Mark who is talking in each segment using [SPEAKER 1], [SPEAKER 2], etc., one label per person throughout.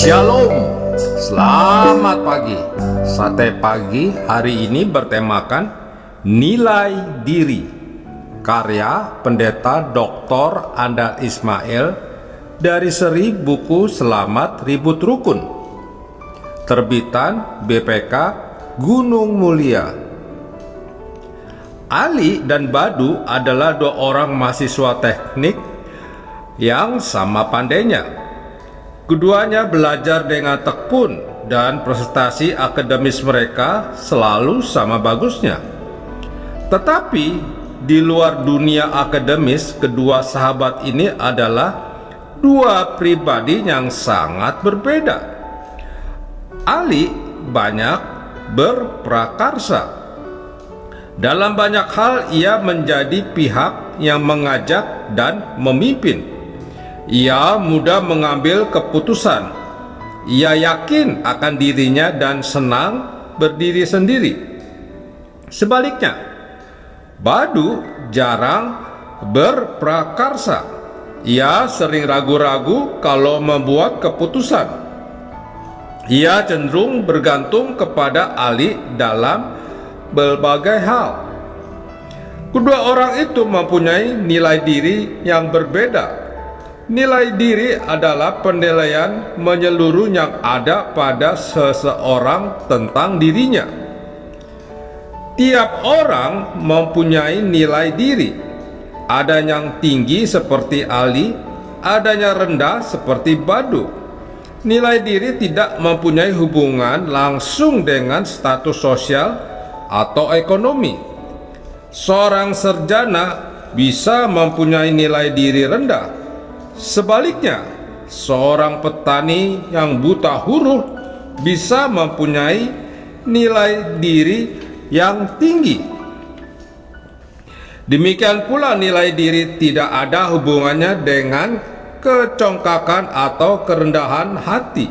[SPEAKER 1] Shalom, selamat pagi. Sate pagi hari ini bertemakan nilai diri, karya Pendeta Dr. Andat Ismail dari seri buku Selamat Ribut Rukun, terbitan BPK Gunung Mulia. Ali dan Badu adalah dua orang mahasiswa teknik yang sama pandainya. Keduanya belajar dengan tekun dan prestasi akademis mereka selalu sama bagusnya. Tetapi di luar dunia akademis, kedua sahabat ini adalah dua pribadi yang sangat berbeda. Ali banyak berprakarsa. Dalam banyak hal ia menjadi pihak yang mengajak dan memimpin. Ia mudah mengambil keputusan. Ia yakin akan dirinya dan senang berdiri sendiri. Sebaliknya, Badu jarang berprakarsa. Ia sering ragu-ragu kalau membuat keputusan. Ia cenderung bergantung kepada Ali dalam berbagai hal. Kedua orang itu mempunyai nilai diri yang berbeda. Nilai diri adalah penilaian menyeluruh yang ada pada seseorang tentang dirinya. Tiap orang mempunyai nilai diri. Ada yang tinggi seperti Ali, ada yang rendah seperti Badu. Nilai diri tidak mempunyai hubungan langsung dengan status sosial atau ekonomi. Seorang sarjana bisa mempunyai nilai diri rendah. Sebaliknya, seorang petani yang buta huruf bisa mempunyai nilai diri yang tinggi. Demikian pula nilai diri tidak ada hubungannya dengan kecongkakan atau kerendahan hati.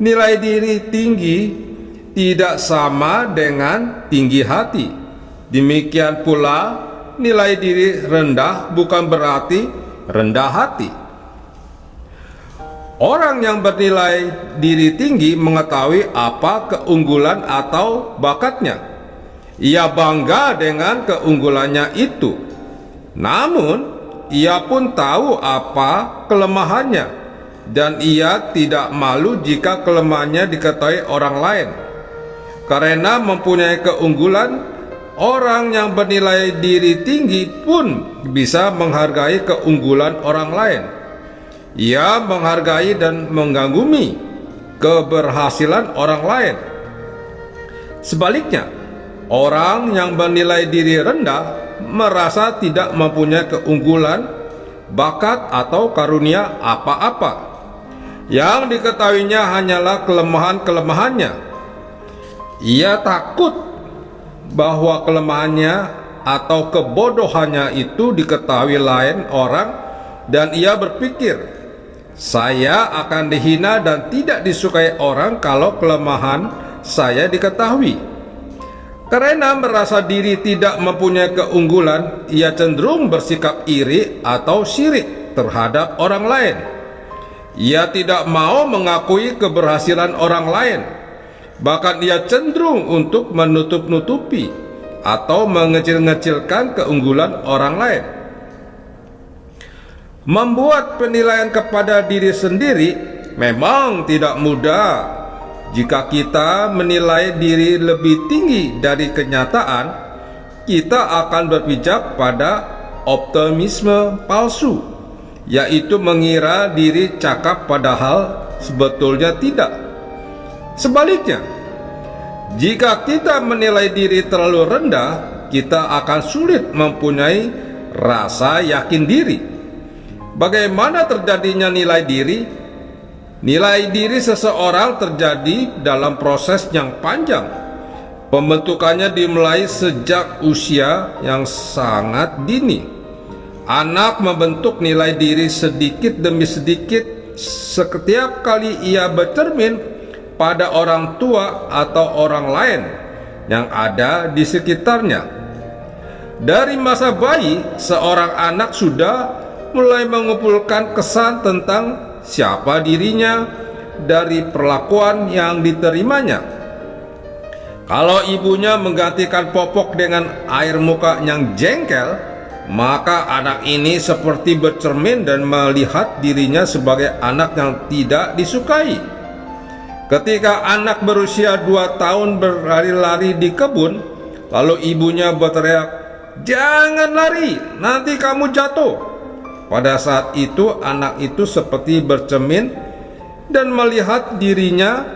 [SPEAKER 1] Nilai diri tinggi tidak sama dengan tinggi hati. Demikian pula nilai diri rendah bukan berarti rendah hati. Orang yang bernilai diri tinggi mengetahui apa keunggulan atau bakatnya. Ia bangga dengan keunggulannya itu. Namun, ia pun tahu apa kelemahannya, dan ia tidak malu jika kelemahannya diketahui orang lain. Karena mempunyai keunggulan, orang yang bernilai diri tinggi pun bisa menghargai keunggulan orang lain. Ia menghargai dan mengagumi keberhasilan orang lain. Sebaliknya, orang yang bernilai diri rendah merasa tidak mempunyai keunggulan, bakat atau karunia apa-apa. Yang diketahuinya hanyalah kelemahan-kelemahannya. Ia takut bahwa kelemahannya atau kebodohannya itu diketahui lain orang, dan ia berpikir, saya akan dihina dan tidak disukai orang kalau kelemahan saya diketahui. Karena merasa diri tidak mempunyai keunggulan, ia cenderung bersikap iri atau syirik terhadap orang lain. Ia tidak mau mengakui keberhasilan orang lain. Bahkan ia cenderung untuk menutup-nutupi atau mengecil-ngecilkan keunggulan orang lain. Membuat penilaian kepada diri sendiri memang tidak mudah. Jika kita menilai diri lebih tinggi dari kenyataan, kita akan berpijak pada optimisme palsu, yaitu mengira diri cakap padahal sebetulnya tidak. Sebaliknya, jika kita menilai diri terlalu rendah, kita akan sulit mempunyai rasa yakin diri. Bagaimana terjadinya nilai diri? Nilai diri seseorang terjadi dalam proses yang panjang. Pembentukannya dimulai sejak usia yang sangat dini. Anak membentuk nilai diri sedikit demi sedikit setiap kali ia bercermin pada orang tua atau orang lain yang ada di sekitarnya. Dari masa bayi, seorang anak sudah mulai mengumpulkan kesan tentang siapa dirinya, dari perlakuan yang diterimanya. Kalau ibunya menggantikan popok dengan air muka yang jengkel, maka anak ini seperti bercermin dan melihat dirinya sebagai anak yang tidak disukai. Ketika anak berusia 2 tahun berlari-lari di kebun, lalu ibunya berteriak, "Jangan lari, nanti kamu jatuh." Pada saat itu anak itu seperti bercermin dan melihat dirinya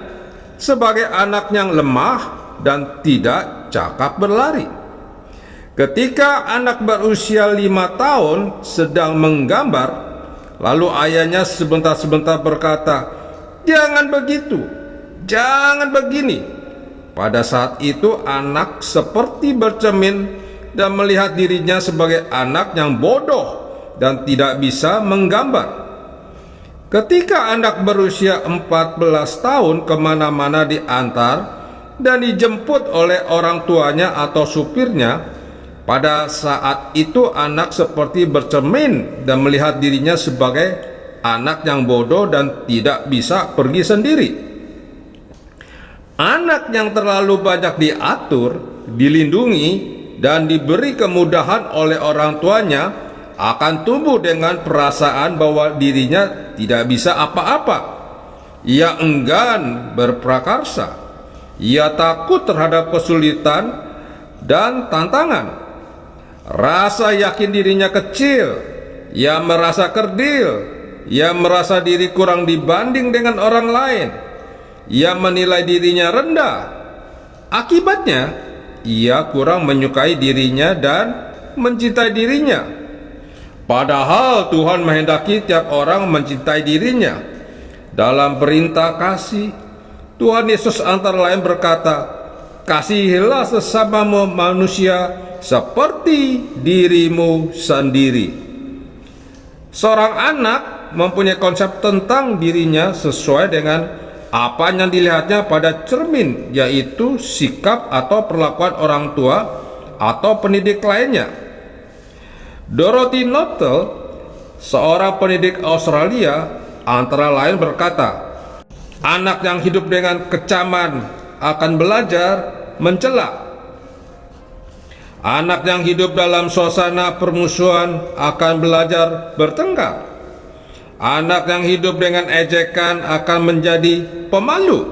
[SPEAKER 1] sebagai anak yang lemah dan tidak cakap berlari. Ketika anak berusia 5 tahun sedang menggambar, lalu ayahnya sebentar-sebentar berkata, "Jangan begitu, jangan begini." Pada saat itu anak seperti bercermin dan melihat dirinya sebagai anak yang bodoh dan tidak bisa menggambar. Ketika anak berusia 14 tahun kemana-mana diantar dan dijemput oleh orang tuanya atau supirnya, pada saat itu anak seperti bercermin dan melihat dirinya sebagai anak yang bodoh dan tidak bisa pergi sendiri. Anak yang terlalu banyak diatur, dilindungi, dan diberi kemudahan oleh orang tuanya akan tumbuh dengan perasaan bahwa dirinya tidak bisa apa-apa. Ia enggan berprakarsa. Ia takut terhadap kesulitan dan tantangan. Rasa yakin dirinya kecil. Ia merasa kerdil. Ia merasa diri kurang dibanding dengan orang lain. Ia menilai dirinya rendah. Akibatnya, ia kurang menyukai dirinya dan mencintai dirinya. Padahal Tuhan menghendaki tiap orang mencintai dirinya. Dalam perintah kasih, Tuhan Yesus antara lain berkata, "Kasihilah sesama manusia seperti dirimu sendiri." Seorang anak mempunyai konsep tentang dirinya sesuai dengan apa yang dilihatnya pada cermin, yaitu sikap atau perlakuan orang tua atau pendidik lainnya. Dorothy Knowlton, seorang pendidik Australia, antara lain berkata, "Anak yang hidup dengan kecaman akan belajar mencela. Anak yang hidup dalam suasana permusuhan akan belajar bertengkar. Anak yang hidup dengan ejekan akan menjadi pemalu.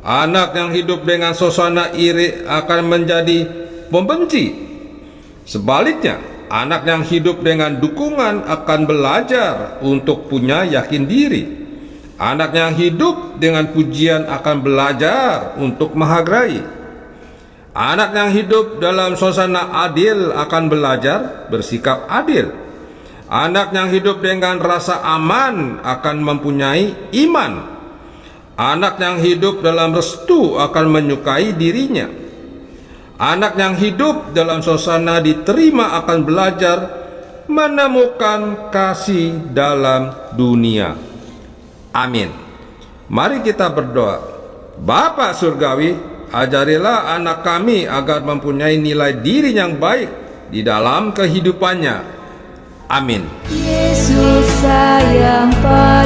[SPEAKER 1] Anak yang hidup dengan suasana iri akan menjadi pembenci. Sebaliknya, anak yang hidup dengan dukungan akan belajar untuk punya yakin diri. Anak yang hidup dengan pujian akan belajar untuk menghargai. Anak yang hidup dalam suasana adil akan belajar bersikap adil. Anak yang hidup dengan rasa aman akan mempunyai iman. Anak yang hidup dalam restu akan menyukai dirinya. Anak yang hidup dalam suasana diterima akan belajar menemukan kasih dalam dunia." Amin. Mari kita berdoa. Bapa Surgawi, ajarilah anak kami agar mempunyai nilai diri yang baik di dalam kehidupannya. Amin.
[SPEAKER 2] Yesus sayang padamu.